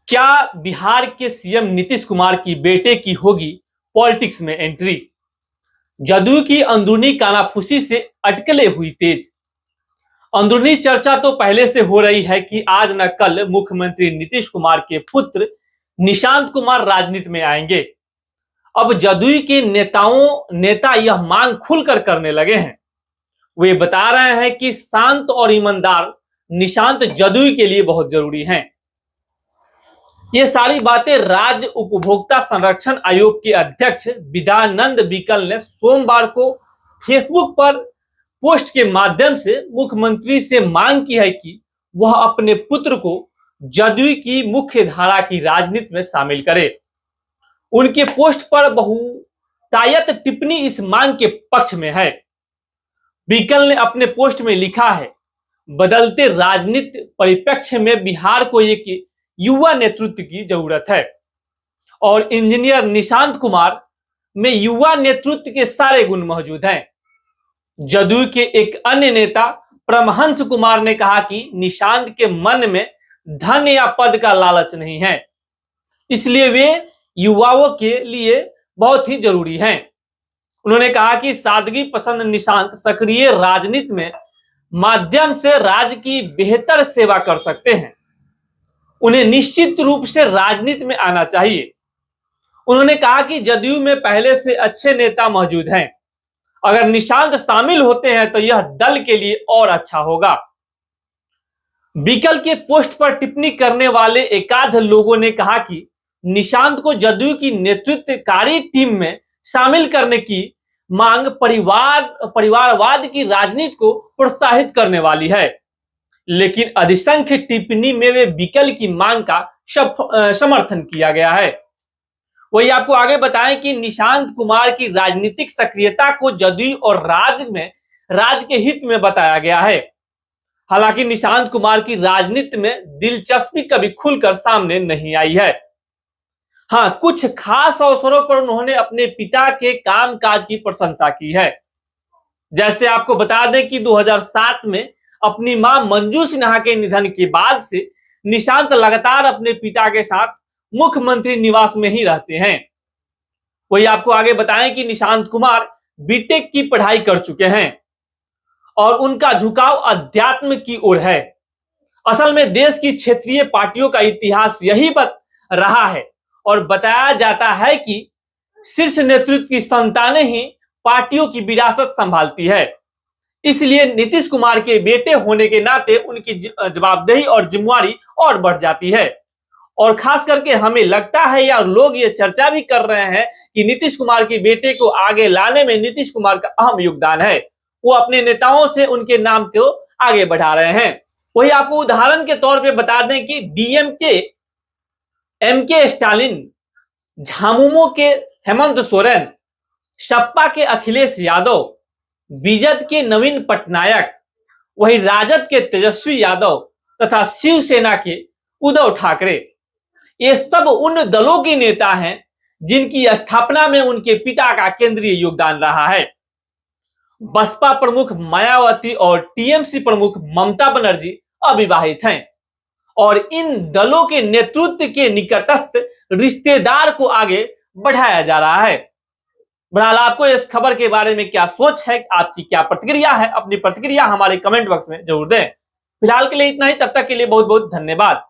क्या बिहार के सीएम नीतीश कुमार की बेटे की होगी पॉलिटिक्स में एंट्री? जदयू की अंदरूनी कानाफूसी से अटकलें हुई तेज। अंदरूनी चर्चा तो पहले से हो रही है कि आज न कल मुख्यमंत्री नीतीश कुमार के पुत्र निशांत कुमार राजनीति में आएंगे। अब जदयू के नेता यह मांग खुलकर करने लगे हैं। वे बता रहे हैं कि शांत और ईमानदार निशांत जदयू के लिए बहुत जरूरी हैं। ये सारी बातें राज्य उपभोक्ता संरक्षण आयोग के अध्यक्ष विद्यानंद बिकल ने सोमवार को फेसबुक पर पोस्ट के माध्यम से मुख्यमंत्री से मांग की है कि वह अपने पुत्र को जदयू की मुख्य धारा की राजनीति में शामिल करे। उनके पोस्ट पर बहुतायत टिप्पणी इस मांग के पक्ष में है। बिकल ने अपने पोस्ट में लिखा है, बदलते राजनीतिक परिप्रेक्ष्य में बिहार को एक युवा नेतृत्व की जरूरत है और इंजीनियर निशांत कुमार में युवा नेतृत्व के सारे गुण मौजूद हैं। जदयू के एक अन्य नेता परमहंस कुमार ने कहा कि निशांत के मन में धन या पद का लालच नहीं है, इसलिए वे युवाओं के लिए बहुत ही जरूरी हैं। उन्होंने कहा कि सादगी पसंद निशांत सक्रिय राजनीति में माध्यम से राज्य की बेहतर सेवा कर सकते हैं। उन्हें निश्चित रूप से राजनीति में आना चाहिए। उन्होंने कहा कि जदयू में पहले से अच्छे नेता मौजूद हैं। अगर निशांत शामिल होते हैं तो यह दल के लिए और अच्छा होगा। बिकल के पोस्ट पर टिप्पणी करने वाले एकाध लोगों ने कहा कि निशांत को जदयू की नेतृत्वकारी टीम में शामिल करने की मांग परिवारवाद की राजनीति को प्रोत्साहित करने वाली है, लेकिन अधिसंख्य टिप्पणी में वे बिकल की मांग का समर्थन किया गया है। वही आपको आगे बताएं कि निशांत कुमार की राजनीतिक सक्रियता को जदयू और राज्य के हित में बताया गया है। हालांकि निशांत कुमार की राजनीति में दिलचस्पी कभी खुलकर सामने नहीं आई है। हाँ, कुछ खास अवसरों पर उन्होंने अपने पिता के कामकाज की प्रशंसा की है। जैसे आपको बता दें कि 2007 में अपनी मां मंजू सिन्हा के निधन के बाद से निशांत लगातार अपने पिता के साथ मुख्यमंत्री निवास में ही रहते हैं। वही आपको आगे बताएं कि निशांत कुमार बीटेक की पढ़ाई कर चुके हैं और उनका झुकाव अध्यात्म की ओर है। असल में देश की क्षेत्रीय पार्टियों का इतिहास यही रहा है और बताया जाता है कि शीर्ष नेतृत्व की संतानें ही पार्टियों की विरासत संभालती है। इसलिए नीतीश कुमार के बेटे होने के नाते उनकी जवाबदेही और जिम्मेवारी और बढ़ जाती है। और खास करके हमें लगता है या लोग ये चर्चा भी कर रहे हैं कि नीतीश कुमार के बेटे को आगे लाने में नीतीश कुमार का अहम योगदान है। वो अपने नेताओं से उनके नाम को आगे बढ़ा रहे हैं। वही आपको उदाहरण के तौर पे बता दें कि डीएमके एमके स्टालिन, झामुमो के हेमंत सोरेन, सपा के अखिलेश यादव, बीजेड के नवीन पटनायक, वही राजद के तेजस्वी यादव तथा शिवसेना के उद्धव ठाकरे, ये सब उन दलों के नेता हैं जिनकी स्थापना में उनके पिता का केंद्रीय योगदान रहा है। बसपा प्रमुख मायावती और टीएमसी प्रमुख ममता बनर्जी अविवाहित हैं और इन दलों के नेतृत्व के निकटस्थ रिश्तेदार को आगे बढ़ाया जा रहा है। बहरहाल आपको इस खबर के बारे में क्या सोच है, आपकी क्या प्रतिक्रिया है? अपनी प्रतिक्रिया हमारे कमेंट बॉक्स में जरूर दें। फिलहाल के लिए इतना ही, तब तक के लिए बहुत बहुत धन्यवाद।